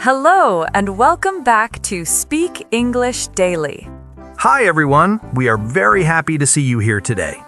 Hello, and welcome back to Speak English Daily. Hi, everyone. We are very happy to see you here today.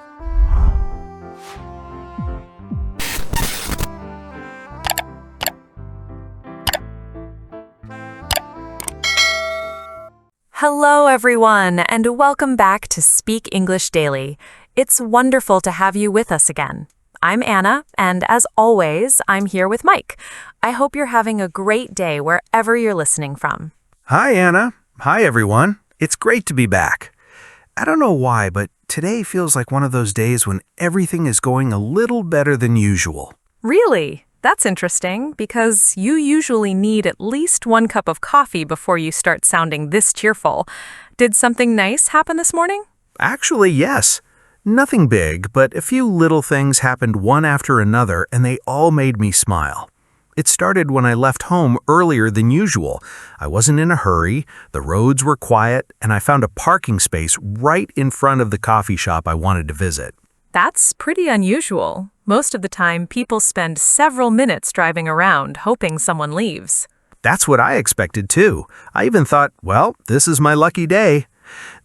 Hello, everyone, and welcome back to Speak English Daily. It's wonderful to have you with us again. I'm Anna, and as always, I'm here with Mike. I hope you're having a great day wherever you're listening from. Hi, Anna. Hi, everyone. It's great to be back. I don't know why, but today feels like one of those days when everything is going a little better than usual. Really? That's interesting, because you usually need at least 1 cup of coffee before you start sounding this cheerful. Did something nice happen this morning? Actually, yes. Nothing big, but a few little things happened one after another, and they all made me smile. It started when I left home earlier than usual. I wasn't in a hurry, the roads were quiet, and I found a parking space right in front of the coffee shop I wanted to visit. That's pretty unusual. Most of the time, people spend several minutes driving around, hoping someone leaves. That's what I expected too. I even thought, well, this is my lucky day.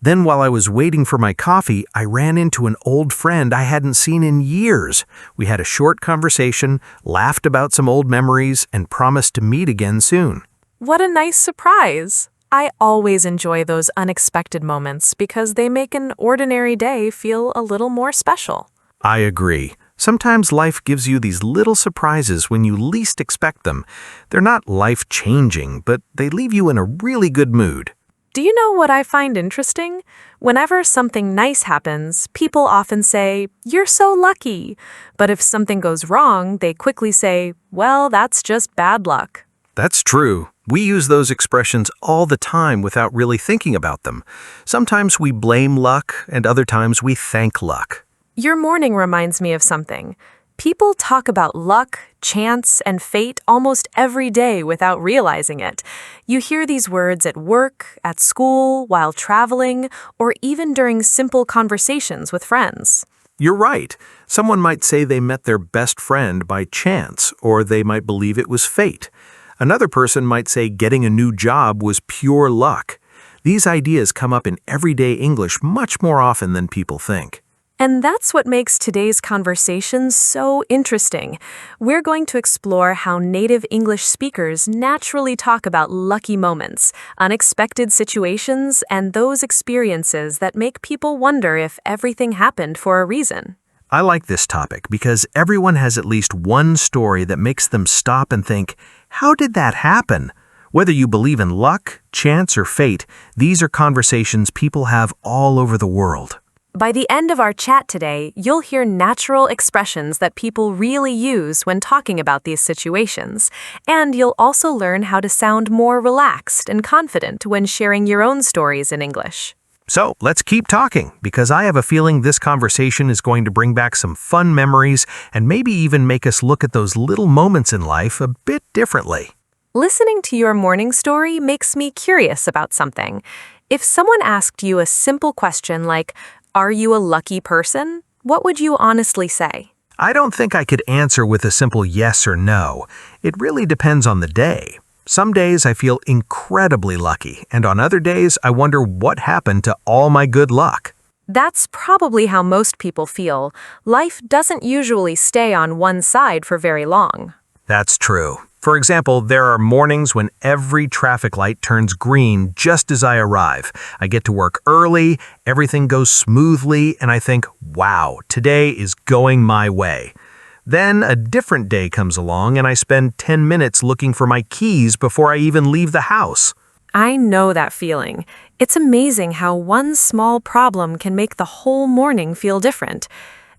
Then while I was waiting for my coffee, I ran into an old friend I hadn't seen in years. We had a short conversation, laughed about some old memories, and promised to meet again soon. What a nice surprise! I always enjoy those unexpected moments because they make an ordinary day feel a little more special. I agree. Sometimes life gives you these little surprises when you least expect them. They're not life-changing, but they leave you in a really good mood. Do you know what I find interesting? Whenever something nice happens, people often say, "You're so lucky." But if something goes wrong, they quickly say, "Well, that's just bad luck." That's true. We use those expressions all the time without really thinking about them. Sometimes we blame luck, and other times we thank luck. Your morning reminds me of something. People talk about luck, chance, and fate almost every day without realizing it. You hear these words at work, at school, while traveling, or even during simple conversations with friends. You're right. Someone might say they met their best friend by chance, or they might believe it was fate. Another person might say getting a new job was pure luck. These ideas come up in everyday English much more often than people think. And that's what makes today's conversation so interesting. We're going to explore how native English speakers naturally talk about lucky moments, unexpected situations, and those experiences that make people wonder if everything happened for a reason. I like this topic because everyone has at least one story that makes them stop and think, how did that happen? Whether you believe in luck, chance, or fate, these are conversations people have all over the world. By the end of our chat today, you'll hear natural expressions that people really use when talking about these situations, and you'll also learn how to sound more relaxed and confident when sharing your own stories in English. So let's keep talking, because I have a feeling this conversation is going to bring back some fun memories and maybe even make us look at those little moments in life a bit differently. Listening to your morning story makes me curious about something. If someone asked you a simple question like, "Are you a lucky person?" what would you honestly say? I don't think I could answer with a simple yes or no. It really depends on the day. Some days I feel incredibly lucky, and on other days I wonder what happened to all my good luck. That's probably how most people feel. Life doesn't usually stay on one side for very long. That's true. For example, there are mornings when every traffic light turns green just as I arrive. I get to work early, everything goes smoothly, and I think, wow, today is going my way. Then a different day comes along and I spend 10 minutes looking for my keys before I even leave the house. I know that feeling. It's amazing how one small problem can make the whole morning feel different.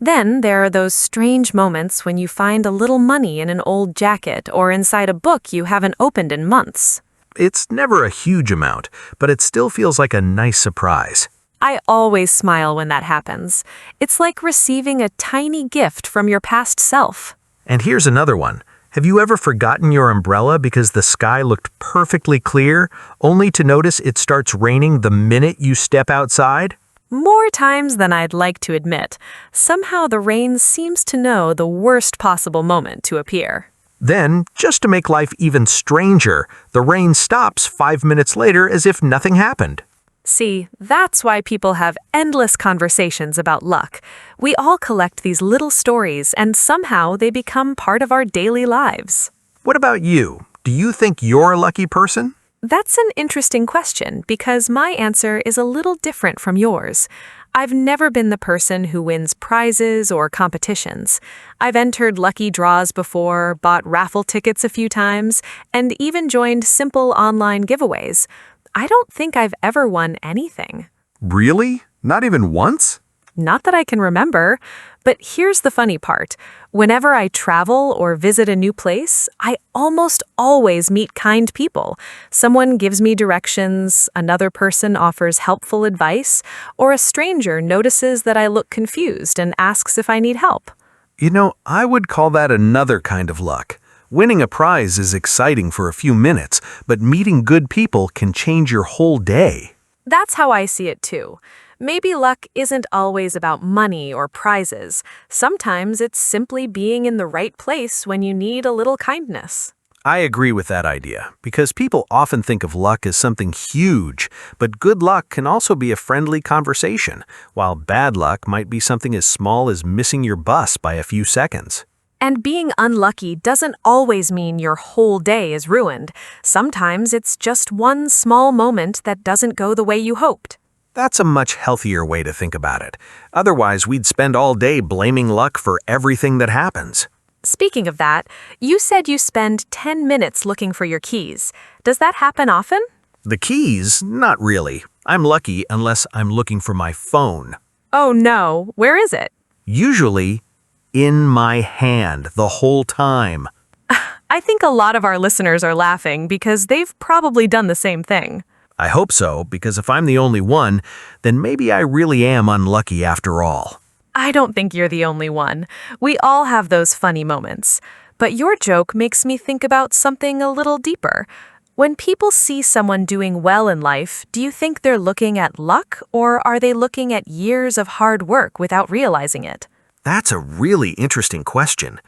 Then there are those strange moments when you find a little money in an old jacket or inside a book you haven't opened in months. It's never a huge amount, but it still feels like a nice surprise. I always smile when that happens. It's like receiving a tiny gift from your past self. And here's another one. Have you ever forgotten your umbrella because the sky looked perfectly clear, only to notice it starts raining the minute you step outside? More times than I'd like to admit. Somehow the rain seems to know the worst possible moment to appear. Then, just to make life even stranger, the rain stops 5 minutes later as if nothing happened. See, that's why people have endless conversations about luck. We all collect these little stories, and somehow they become part of our daily lives. What about you? Do you think you're a lucky person? That's an interesting question because my answer is a little different from yours. I've never been the person who wins prizes or competitions. I've entered lucky draws before, bought raffle tickets a few times, and even joined simple online giveaways. I don't think I've ever won anything. Really? Not even once? Not that I can remember. But here's the funny part. Whenever I travel or visit a new place, I almost always meet kind people. Someone gives me directions, another person offers helpful advice, or a stranger notices that I look confused and asks if I need help. You know, I would call that another kind of luck. Winning a prize is exciting for a few minutes, but meeting good people can change your whole day. That's how I see it too. Maybe luck isn't always about money or prizes. Sometimes it's simply being in the right place when you need a little kindness. I agree with that idea, because people often think of luck as something huge, but good luck can also be a friendly conversation, while bad luck might be something as small as missing your bus by a few seconds. And being unlucky doesn't always mean your whole day is ruined. Sometimes it's just one small moment that doesn't go the way you hoped. That's a much healthier way to think about it. Otherwise, we'd spend all day blaming luck for everything that happens. Speaking of that, you said you spend 10 minutes looking for your keys. Does that happen often? The keys? Not really. I'm lucky unless I'm looking for my phone. Oh no, where is it? Usually, in my hand the whole time. I think a lot of our listeners are laughing because they've probably done the same thing. I hope so, because if I'm the only one, then maybe I really am unlucky after all. I don't think you're the only one. We all have those funny moments. But your joke makes me think about something a little deeper. When people see someone doing well in life, do you think they're looking at luck, or are they looking at years of hard work without realizing it? That's a really interesting question.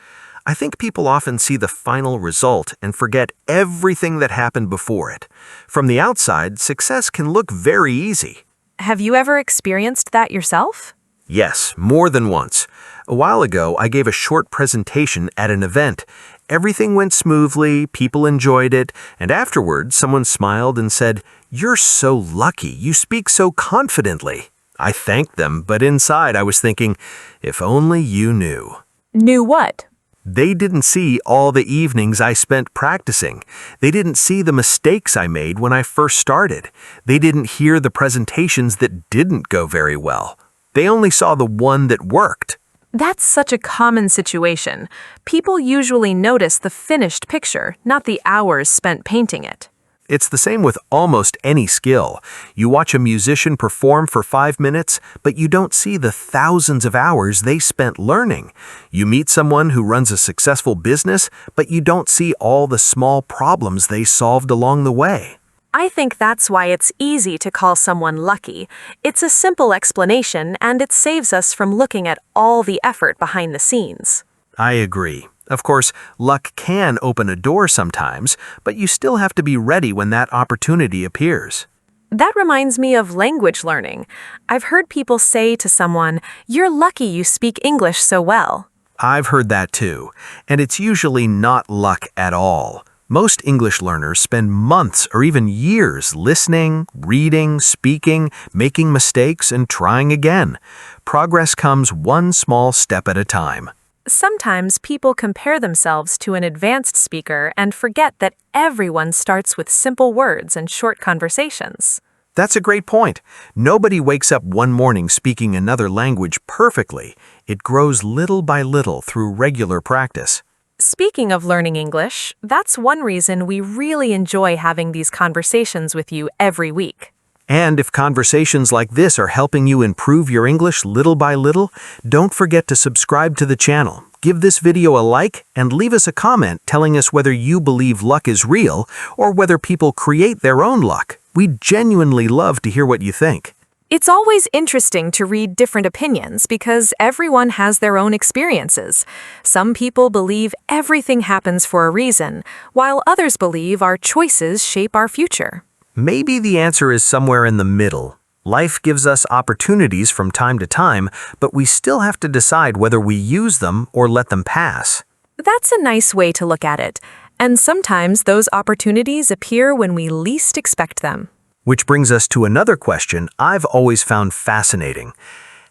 I think people often see the final result and forget everything that happened before it. From the outside, success can look very easy. Have you ever experienced that yourself? Yes, more than once. A while ago, I gave a short presentation at an event. Everything went smoothly, people enjoyed it, and afterward, someone smiled and said, "You're so lucky, you speak so confidently." I thanked them, but inside I was thinking, if only you knew. Knew what? They didn't see all the evenings I spent practicing. They didn't see the mistakes I made when I first started. They didn't hear the presentations that didn't go very well. They only saw the one that worked. That's such a common situation. People usually notice the finished picture, not the hours spent painting it. It's the same with almost any skill. You watch a musician perform for 5 minutes, but you don't see the thousands of hours they spent learning. You meet someone who runs a successful business, but you don't see all the small problems they solved along the way. I think that's why it's easy to call someone lucky. It's a simple explanation, and it saves us from looking at all the effort behind the scenes. I agree. Of course, luck can open a door sometimes, but you still have to be ready when that opportunity appears. That reminds me of language learning. I've heard people say to someone, "You're lucky you speak English so well." I've heard that too, and it's usually not luck at all. Most English learners spend months or even years listening, reading, speaking, making mistakes, and trying again. Progress comes one small step at a time. Sometimes people compare themselves to an advanced speaker and forget that everyone starts with simple words and short conversations. That's a great point. Nobody wakes up one morning speaking another language perfectly. It grows little by little through regular practice. Speaking of learning English, that's one reason we really enjoy having these conversations with you every week. And if conversations like this are helping you improve your English little by little, don't forget to subscribe to the channel. Give this video a like and leave us a comment telling us whether you believe luck is real or whether people create their own luck. We'd genuinely love to hear what you think. It's always interesting to read different opinions because everyone has their own experiences. Some people believe everything happens for a reason, while others believe our choices shape our future. Maybe the answer is somewhere in the middle. Life gives us opportunities from time to time, but we still have to decide whether we use them or let them pass. That's a nice way to look at it, and sometimes those opportunities appear when we least expect them. Which brings us to another question I've always found fascinating.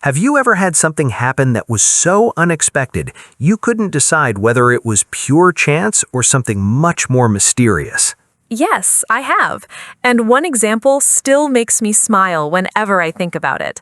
Have you ever had something happen that was so unexpected you couldn't decide whether it was pure chance or something much more mysterious? Yes, I have. And one example still makes me smile whenever I think about it.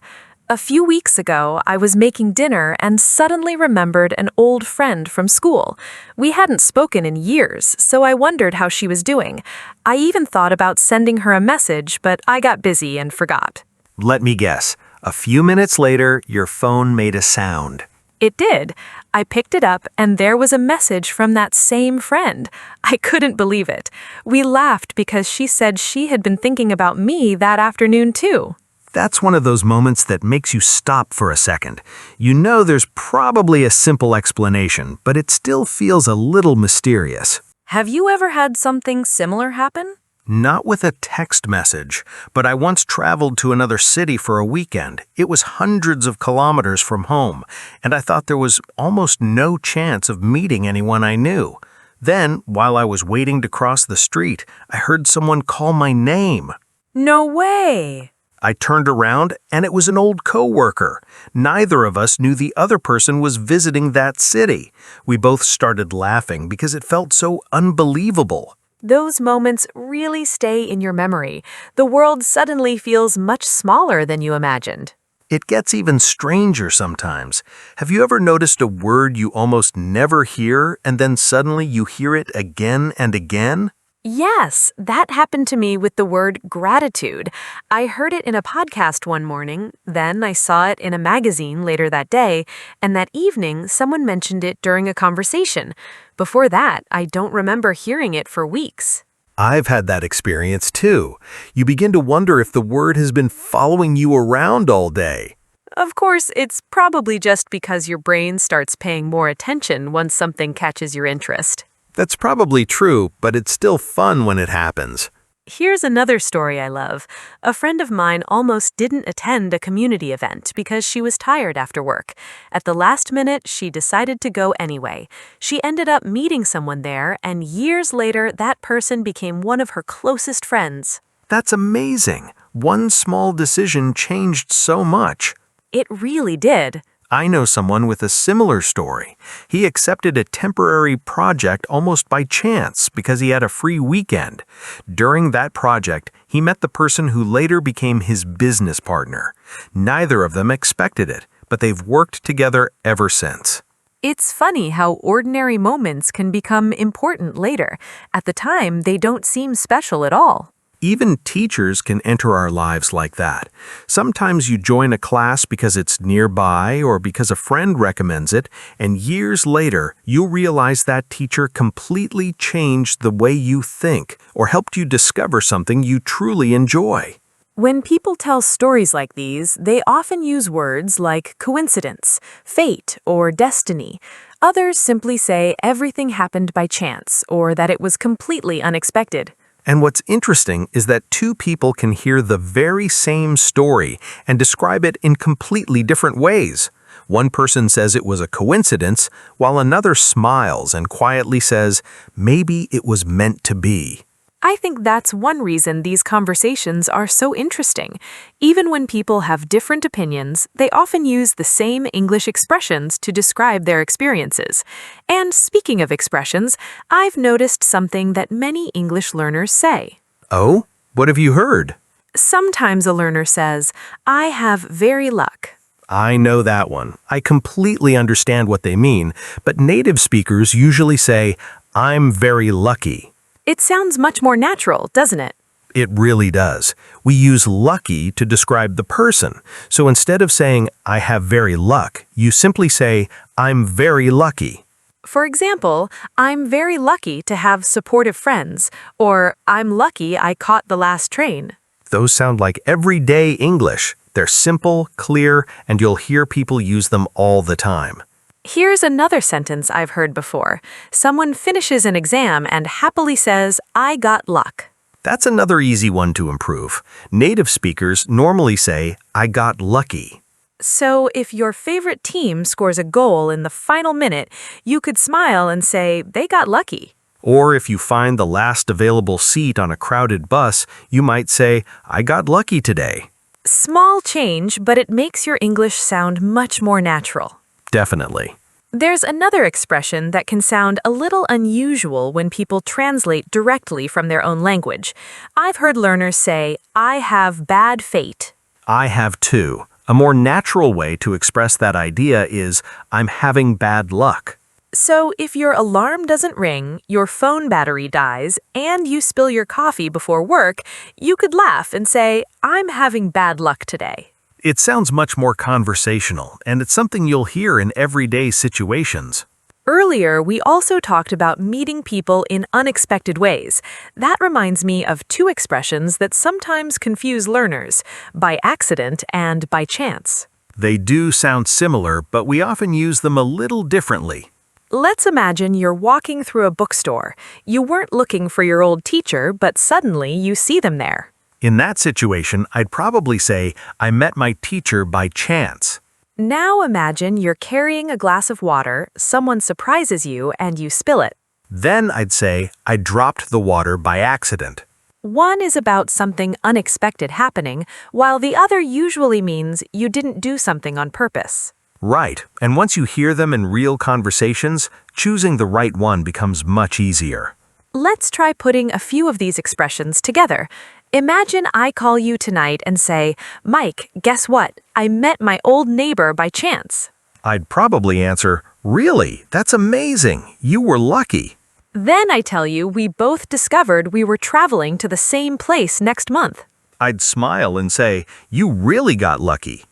A few weeks ago, I was making dinner and suddenly remembered an old friend from school. We hadn't spoken in years, so I wondered how she was doing. I even thought about sending her a message, but I got busy and forgot. Let me guess. A few minutes later, your phone made a sound. It did. I picked it up, and there was a message from that same friend. I couldn't believe it. We laughed because she said she had been thinking about me that afternoon, too. That's one of those moments that makes you stop for a second. You know there's probably a simple explanation, but it still feels a little mysterious. Have you ever had something similar happen? Not with a text message, but I once traveled to another city for a weekend. It was hundreds of kilometers from home, and I thought there was almost no chance of meeting anyone I knew. Then, while I was waiting to cross the street, I heard someone call my name. No way! I turned around, and it was an old coworker. Neither of us knew the other person was visiting that city. We both started laughing because it felt so unbelievable. Those moments really stay in your memory. The world suddenly feels much smaller than you imagined. It gets even stranger sometimes. Have you ever noticed a word you almost never hear, and then suddenly you hear it again and again? Yes, that happened to me with the word gratitude. I heard it in a podcast one morning, then I saw it in a magazine later that day, and that evening someone mentioned it during a conversation. Before that, I don't remember hearing it for weeks. I've had that experience too. You begin to wonder if the word has been following you around all day. Of course, it's probably just because your brain starts paying more attention once something catches your interest. That's probably true, but it's still fun when it happens. Here's another story I love. A friend of mine almost didn't attend a community event because she was tired after work. At the last minute, she decided to go anyway. She ended up meeting someone there, and years later, that person became one of her closest friends. That's amazing. One small decision changed so much. It really did. I know someone with a similar story. He accepted a temporary project almost by chance because he had a free weekend. During that project, he met the person who later became his business partner. Neither of them expected it, but they've worked together ever since. It's funny how ordinary moments can become important later. At the time, they don't seem special at all. Even teachers can enter our lives like that. Sometimes you join a class because it's nearby or because a friend recommends it, and years later, you'll realize that teacher completely changed the way you think or helped you discover something you truly enjoy. When people tell stories like these, they often use words like coincidence, fate, or destiny. Others simply say everything happened by chance or that it was completely unexpected. And what's interesting is that two people can hear the very same story and describe it in completely different ways. One person says it was a coincidence, while another smiles and quietly says, maybe it was meant to be. I think that's one reason these conversations are so interesting. Even when people have different opinions, they often use the same English expressions to describe their experiences. And speaking of expressions, I've noticed something that many English learners say. Oh, what have you heard? Sometimes a learner says, I have very luck. I know that one. I completely understand what they mean, but native speakers usually say, I'm very lucky. It sounds much more natural, doesn't it? It really does. We use lucky to describe the person. So instead of saying, I have very luck, you simply say, I'm very lucky. For example, I'm very lucky to have supportive friends, or I'm lucky I caught the last train. Those sound like everyday English. They're simple, clear, and you'll hear people use them all the time. Here's another sentence I've heard before. Someone finishes an exam and happily says, "I got luck." That's another easy one to improve. Native speakers normally say, "I got lucky." So if your favorite team scores a goal in the final minute, you could smile and say, "They got lucky." Or if you find the last available seat on a crowded bus, you might say, "I got lucky today." Small change, but it makes your English sound much more natural. Definitely. There's another expression that can sound a little unusual when people translate directly from their own language. I've heard learners say, "I have bad fate." I have too. A more natural way to express that idea is, "I'm having bad luck." So if your alarm doesn't ring, your phone battery dies, and you spill your coffee before work, you could laugh and say, "I'm having bad luck today." It sounds much more conversational, and it's something you'll hear in everyday situations. Earlier, we also talked about meeting people in unexpected ways. That reminds me of two expressions that sometimes confuse learners, by accident and by chance. They do sound similar, but we often use them a little differently. Let's imagine you're walking through a bookstore. You weren't looking for your old teacher, but suddenly you see them there. In that situation, I'd probably say, "I met my teacher by chance." Now imagine you're carrying a glass of water, someone surprises you, and you spill it. Then I'd say, "I dropped the water by accident." One is about something unexpected happening, while the other usually means you didn't do something on purpose. Right, and once you hear them in real conversations, choosing the right one becomes much easier. Let's try putting a few of these expressions together. Imagine I call you tonight and say, "Mike, guess what? I met my old neighbor by chance." I'd probably answer, "Really? That's amazing. You were lucky." Then I tell you we both discovered we were traveling to the same place next month. I'd smile and say, "You really got lucky."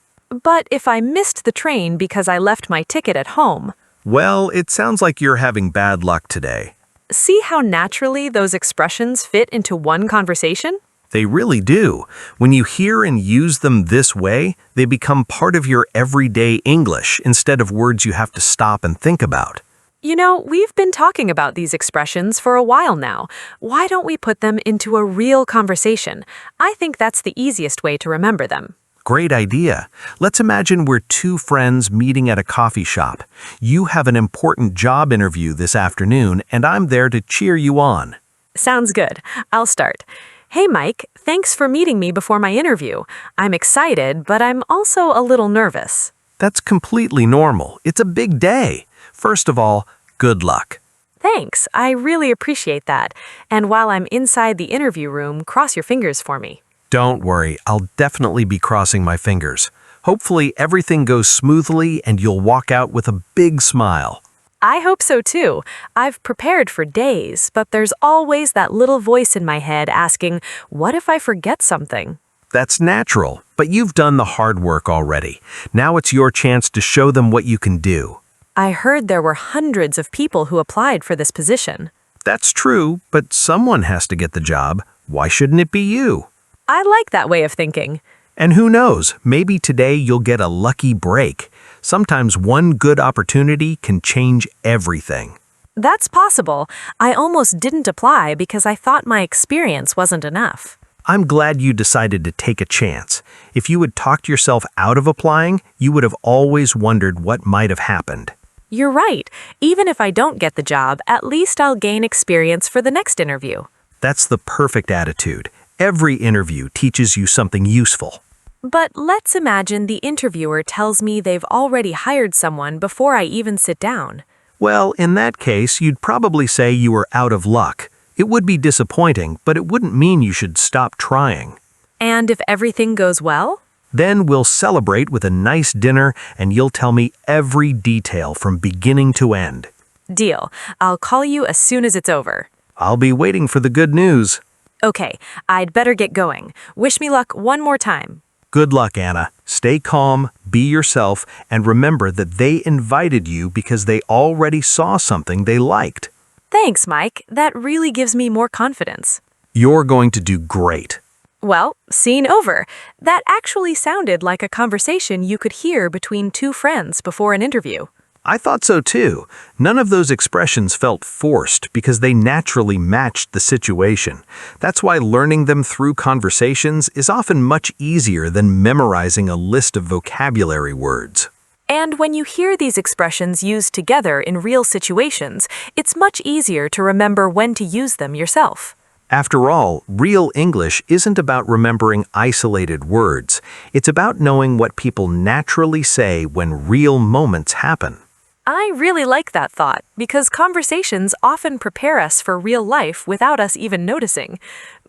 But if I missed the train because I left my ticket at home, Well, it sounds like you're having bad luck today. see how naturally those expressions fit into one conversation? They really do. When you hear and use them this way, they become part of your everyday English instead of words you have to stop and think about. You know, we've been talking about these expressions for a while now. Why don't we put them into a real conversation? I think that's the easiest way to remember them. Great idea. Let's imagine we're two friends meeting at a coffee shop. You have an important job interview this afternoon, and I'm there to cheer you on. Sounds good. I'll start. "Hey Mike, thanks for meeting me before my interview. I'm excited, but I'm also a little nervous." That's completely normal. It's a big day. First of all, good luck. Thanks, I really appreciate that. And while I'm inside the interview room, cross your fingers for me. Don't worry, I'll definitely be crossing my fingers. Hopefully everything goes smoothly and you'll walk out with a big smile. I hope so too. I've prepared for days, but there's always that little voice in my head asking, what if I forget something? That's natural, but you've done the hard work already. Now it's your chance to show them what you can do. I heard there were hundreds of people who applied for this position. That's true, but someone has to get the job. Why shouldn't it be you? I like that way of thinking. And who knows, maybe today you'll get a lucky break. Sometimes one good opportunity can change everything. That's possible. I almost didn't apply because I thought my experience wasn't enough. I'm glad you decided to take a chance. If you had talked yourself out of applying, you would have always wondered what might have happened. You're right. Even if I don't get the job, at least I'll gain experience for the next interview. That's the perfect attitude. Every interview teaches you something useful. But let's imagine the interviewer tells me they've already hired someone before I even sit down. Well, in that case, you'd probably say you were out of luck. It would be disappointing, but it wouldn't mean you should stop trying. And if everything goes well? Then we'll celebrate with a nice dinner and you'll tell me every detail from beginning to end. Deal. I'll call you as soon as it's over. I'll be waiting for the good news. Okay, I'd better get going. Wish me luck one more time. Good luck, Anna. Stay calm, be yourself, and remember that they invited you because they already saw something they liked. Thanks, Mike. That really gives me more confidence. You're going to do great. Well, scene over. That actually sounded like a conversation you could hear between two friends before an interview. I thought so too. None of those expressions felt forced because they naturally matched the situation. That's why learning them through conversations is often much easier than memorizing a list of vocabulary words. And when you hear these expressions used together in real situations, it's much easier to remember when to use them yourself. After all, real English isn't about remembering isolated words. It's about knowing what people naturally say when real moments happen. I really like that thought because conversations often prepare us for real life without us even noticing.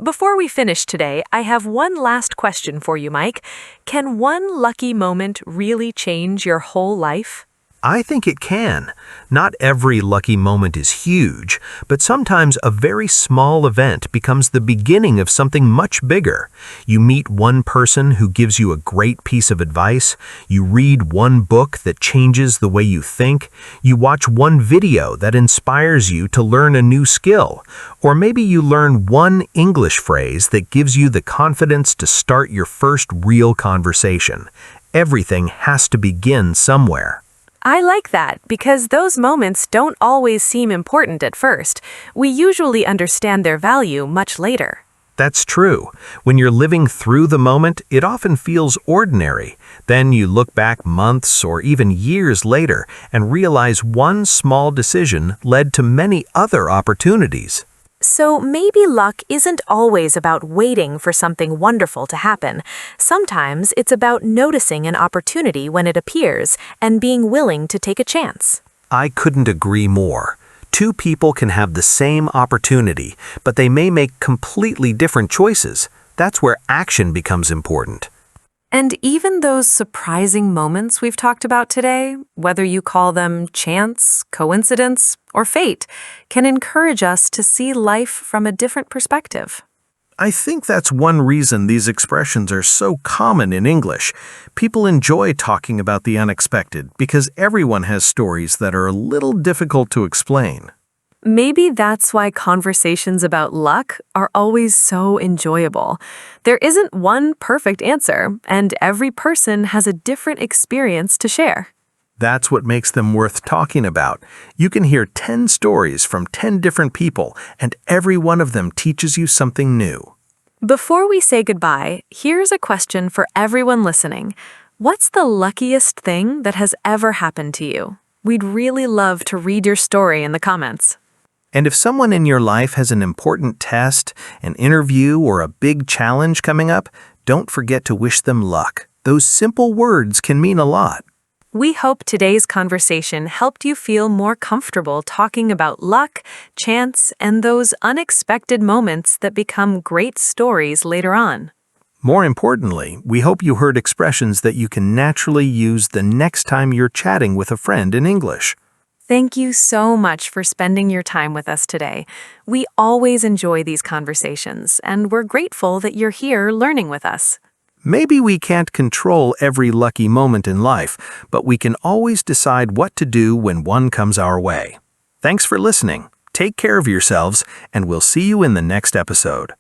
Before we finish today, I have one last question for you, Mike. Can one lucky moment really change your whole life? I think it can. Not every lucky moment is huge, but sometimes a very small event becomes the beginning of something much bigger. You meet one person who gives you a great piece of advice, you read one book that changes the way you think, you watch one video that inspires you to learn a new skill, or maybe you learn one English phrase that gives you the confidence to start your first real conversation. Everything has to begin somewhere. I like that because those moments don't always seem important at first. We usually understand their value much later. That's true. When you're living through the moment, it often feels ordinary. Then you look back months or even years later and realize one small decision led to many other opportunities. So maybe luck isn't always about waiting for something wonderful to happen. Sometimes it's about noticing an opportunity when it appears and being willing to take a chance. I couldn't agree more. Two people can have the same opportunity, but they may make completely different choices. That's where action becomes important. And even those surprising moments we've talked about today, whether you call them chance, coincidence, or fate, can encourage us to see life from a different perspective. I think that's one reason these expressions are so common in English. People enjoy talking about the unexpected because everyone has stories that are a little difficult to explain. Maybe that's why conversations about luck are always so enjoyable. There isn't one perfect answer, and every person has a different experience to share. That's what makes them worth talking about. You can hear 10 stories from 10 different people, and every one of them teaches you something new. Before we say goodbye, here's a question for everyone listening. What's the luckiest thing that has ever happened to you? We'd really love to read your story in the comments. And if someone in your life has an important test, an interview, or a big challenge coming up, don't forget to wish them luck. Those simple words can mean a lot. We hope today's conversation helped you feel more comfortable talking about luck, chance, and those unexpected moments that become great stories later on. More importantly, we hope you heard expressions that you can naturally use the next time you're chatting with a friend in English. Thank you so much for spending your time with us today. We always enjoy these conversations, and we're grateful that you're here learning with us. Maybe we can't control every lucky moment in life, but we can always decide what to do when one comes our way. Thanks for listening. Take care of yourselves, and we'll see you in the next episode.